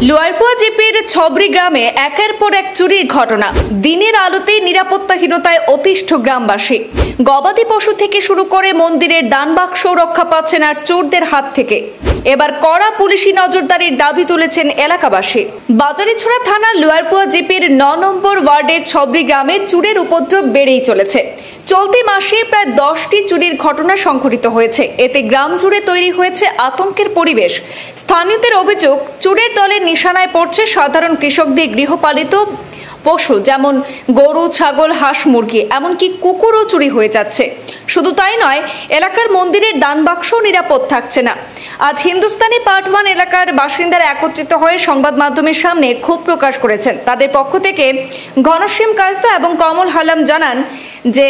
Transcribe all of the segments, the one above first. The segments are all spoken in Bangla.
লোয়ারপুয়া জিপির ছবরি গ্রামে একের পর এক চুরির ঘটনা। দিনের আলোতে নিরাপত্তাহীনতায় অতিষ্ঠ গ্রামবাসী। গবাদি পশু থেকে শুরু করে মন্দিরের দান বাক্স রক্ষা পাচ্ছেন আর চোরদের হাত থেকে। এবার কড়া পুলিশি নজরদারির দাবি তুলেছেন এলাকাবাসী। বাজারিছড়া থানার লোয়ারপুয়া জিপির ৯ নম্বর ওয়ার্ডের ছবরি গ্রামে চুরের উপদ্রব বেড়েই চলেছে। চলতি মাসে প্রায় 10টি চুরির ঘটনা সংঘটিত হয়েছে। এতে গ্রাম জুড়ে তৈরি হয়েছে আতঙ্কের পরিবেশ। স্থানীয়দের অভিযোগ, চুরের দলের নিশানায় পড়ছে সাধারণ কৃষকদের গৃহপালিত পশু, যেমন গরু, ছাগল, হাঁস, মুরগি, এমনকি কুকুরও চুরি হয়ে যাচ্ছে। শুধু তাই নয়, এলাকার মন্দিরের দান বাক্সও নিরাপদ থাকছে না। আজ হিন্দুস্তানি পার্ট 1 এলাকার বাসিন্দারা একত্রিত হয়ে সংবাদ মাধ্যমের সামনে ক্ষোভ প্রকাশ করেছেন। তাদের পক্ষ থেকে ঘনশ্যাম কায়স্থ এবং কমল হালাম জানান যে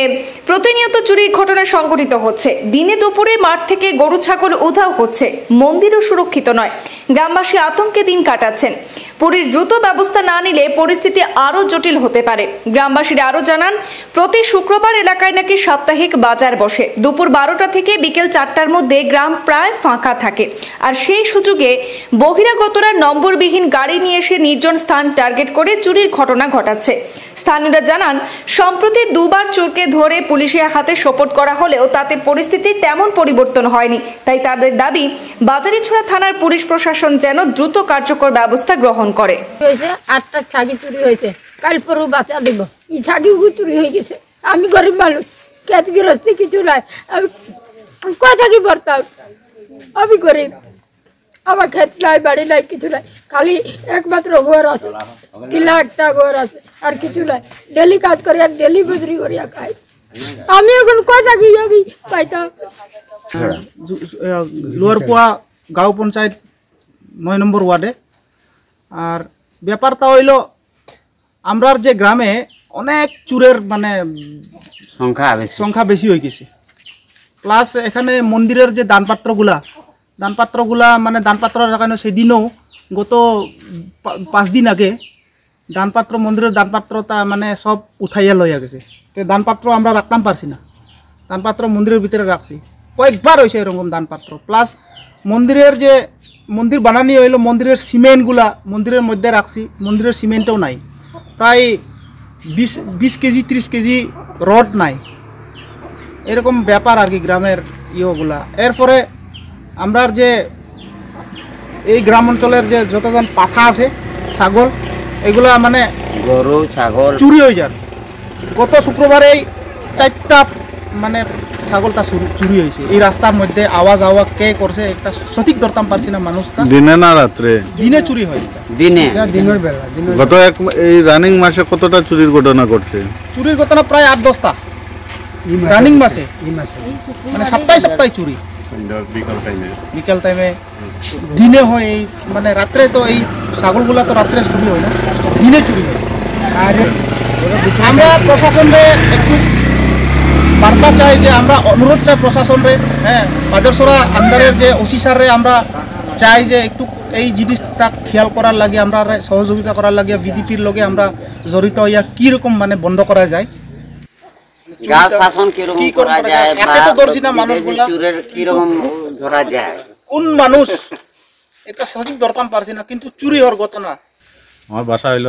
প্রতিনিয়ত চুরির ঘটনা সংঘটিত হচ্ছে। দিনে দুপুরে মাঠ থেকে গরু ছাগল উধাও হচ্ছে। মন্দিরও সুরক্ষিত নয়। গ্রামবাসী আতঙ্কে দিন কাটাচ্ছেন। পুলিশ দ্রুত ব্যবস্থা না নিলে পরিস্থিতি আরো জটিল হতে পারে। গ্রামবাসীরা আরো জানান, প্রতি শুক্রবার এলাকায় নাকি সাপ্তাহিক বাজার বসে। দুপুর 12টা থেকে বিকেল 4টার মধ্যে গ্রাম প্রায় ফাঁকা থাকে। আর সেই সুযোগে বহিরাগতরা নম্বরবিহীন গাড়ি নিয়ে এসে নির্জন স্থান টার্গেট করে চুরির ঘটনা ঘটাচ্ছে। স্থানীয়রা জানান, সম্প্রতি দুবার চোরকে ধরে পুলিশের হাতে সোপর্দ করা হলেও তাতে পরিস্থিতির তেমন পরিবর্তন হয়নি। তাই তাদের দাবি, বাজারিছড়া থানার পুলিশ প্রশাসন যেন দ্রুত কার্যকর ব্যবস্থা গ্রহণ করে। 8টা ছাগি চুরি হয়েছে, কাল পরু বাচ্চা দিব। এই ছাগি চুরি হয়ে গেছে। আমি গরিব মানুষ, খেত গৃহস্থী কিছু নাই। আমি কোথা থাকি বর্তাম? আমি গরিব, আমার ক্ষেত নাই, বাড়ি নাই, কিছু নাই। খালি একমাত্র ঘর আছে, কিলা একটা ঘর আছে, আর কিছু নাই। ডেলি কাজ করি আর ডেলি মজুরি করিয়া খাই। আমি এখন কোথা কি আমি পাইতাম? লোয়ারপুয়া গাঁও পঞ্চায়েত ৯ নম্বর ওয়ার্ডে। আর ব্যাপারটা হইল, আমরার যে গ্রামে অনেক চুরের মানে সংখ্যা বেশি হয়ে গেছে। প্লাস এখানে মন্দিরের যে দানপাত্রগুলা মানে দানপাত্র রাখানো, সেদিনও গত 5 দিন আগে মন্দিরের দানপাত্রটা মানে সব উঠাইয়া লইয়া গেছে। তো দানপাত্র আমরা রাখতাম পারছি না, দানপাত্র মন্দিরের ভিতরে রাখছি। কয়েকবার হয়েছে এরকম দানপাত্র। প্লাস মন্দির বানানি হইলো, মন্দিরের সিমেন্টগুলা মন্দিরের মধ্যে রাখছি, মন্দিরের সিমেন্টও নাই। প্রায় 20 কেজি 30 কেজি রড নাই। এরকম ব্যাপার আর কি গ্রামের ইয়েগুলা। এরপরে আমরা যে এই গ্রাম অঞ্চলের যে যতজন পাঠা আছে, ছাগল, এগুলা মানে গরু ছাগল চুরি হয়ে যায়। গত শুক্রবারে 4টা মানে ছাগলটা চুরি হয়েছে। এই রাস্তার মধ্যে আওয়াজ কে করছে একটা সঠিক ধরতাম পারছি না। মানুষটা দিনে না রাত্রে? দিনে চুরি হয়। দিনের বেলা। গত এই রানিং মাসে কতটা চুরির ঘটনা ঘটছে? চুরির ঘটনা প্রায় 8-10টা রানিং মাসে, মানে সপ্তাহে চুরি। বিকাল টাইমে দিনে হয়। এই মানে রাত্রে তো এই ছাগলগুলা তো রাত্রে চুরি হয় না, দিনে চুরি হয়। আর আমরা প্রশাসনরে একটু বার্তা চাই, যে আমরা অনুরোধ চাই প্রশাসনরে, বাজারছড়া আন্ডারের যে ওসি স্যাররে আমরা চাই যে একটু এই জিনিসটা খেয়াল করার লাগে, আমরা সহযোগিতা করার লাগে। বিডিপির লগে আমরা জড়িত হইয়া কীরকম মানে বন্ধ করা যায়, গাঁও শাসন কিরকম করা যায়, চুরের কিরকম ধরা যায়, কোন মানুষ এটা সঠিক ধরতাম পারছি না। কিন্তু চুরি হওয়ার ঘটনা। আমার বাসা হইল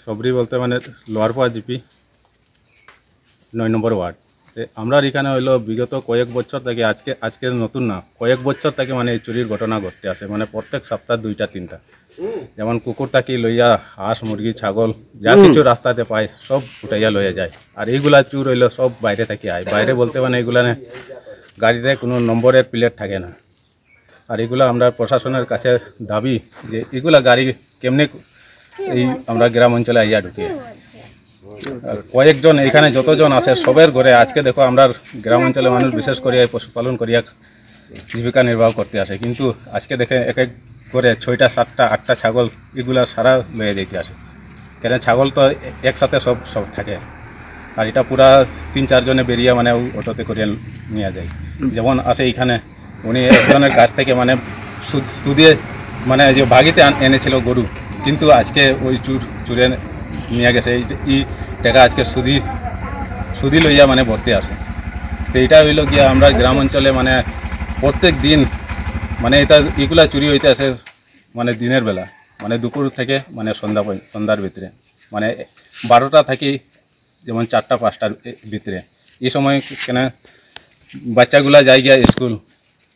সবরি বলতে মানে লোয়ারপুয়া জিপি ৯ নম্বর ওয়ার্ড। আমরা এখানে হইলো বিগত কয়েক বছর থেকে, আজকে নতুন না, কয়েক বছর থেকে মানে এই চুরির ঘটনা ঘটতে আসে। মানে প্রত্যেক সপ্তাহে 2টা-3টা, যেমন কুকুর থাকি লইয়া হাঁস, মুরগি, ছাগল যা কিছু রাস্তাতে পায় সব উঠাইয়া লইয়া যায়। আর এইগুলা চুর হইলো সব বাইরে থেকে আয়। বাইরে বলতে মানে এগুলা গাড়িতে কোনো নম্বরের প্লেট থাকে না। আর এগুলা আমরা প্রশাসনের কাছে দাবি যে এগুলা গাড়ি কেমনে এই আমরা গ্রাম অঞ্চলে আইয়া ঢুকে। কয়েকজন এখানে যতজন আছে সবের ঘরে আজকে দেখো, আমরা গ্রাম অঞ্চলে মানুষ বিশেষ করে পশুপালন করিয়া জীবিকা নির্বাহ করতে আসে। কিন্তু আজকে দেখে এক করে 6টা 7টা 8টা ছাগল এগুলা সারা লয়ে যেতে আসে। কেন ছাগল তো একসাথে সব থাকে। আর এটা পুরা 3-4 জনে বেরিয়ে মানে অটোতে করিয়া নিয়ে যায়। যেমন আসে এখানে, উনি একজনের কাছ থেকে মানে সুদে মানে যে ভাগিতে এনেছিল গরু, কিন্তু আজকে ওই চুরে নিয়ে গেছে। এই টাকা আজকে সুদি লইয়া মানে ভর্তি আসে। তো এটা হইল গিয়া আমরা গ্রাম অঞ্চলে মানে প্রত্যেক দিন মানে এটা এগুলা চুরি হইতে আসে মানে দিনের বেলা। মানে দুপুর থেকে মানে সন্ধ্যার ভিতরে মানে 12টা থাকি যেমন 4টা 5টার ভিতরে এই সময় কেন বাচ্চাগুলা যায় গিয়া স্কুল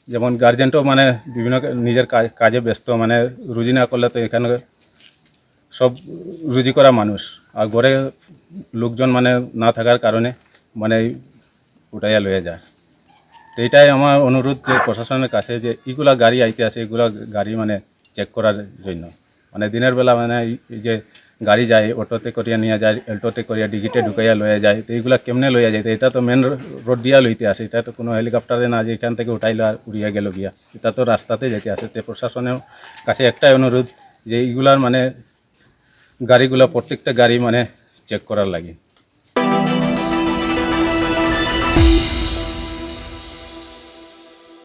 যেমন গার্জেনটাও মানে বিভিন্ন নিজের কাজে ব্যস্ত মানে রুজি না করলে তো এখানে সব রুজি করা মানুষ আর ঘরে লোকজন মানে না থাকার কারণে মানে উঠাইয়া লয়ে যায় তো এটাই আমার অনুরোধ যে প্রশাসনের কাছে যে এইগুলা গাড়ি আইতে আসে এগুলা গাড়ি মানে চেক করার জন্য মানে দিনের বেলা মানে এই যে গাড়ি যায় অটোতে করিয়া নিয়ে যায় এল্টোতে করিয়া ডিগিটে ঢুকাইয়া লয়ে যায় তো এইগুলা কেমনে লইয়া যায় তো এটা তো মেন রোড দিয়া লইতে আসে এটা তো কোনো হেলিকপ্টারে না যে এখান থেকে উঠাইলে আর উড়িয়া গেল গিয়া এটা তো রাস্তাতে যেতে আসে তো প্রশাসনের কাছে একটাই অনুরোধ যে এইগুলার মানে গাড়িগুলা প্রত্যেকটা গাড়ি মানে চেক করার লাগে।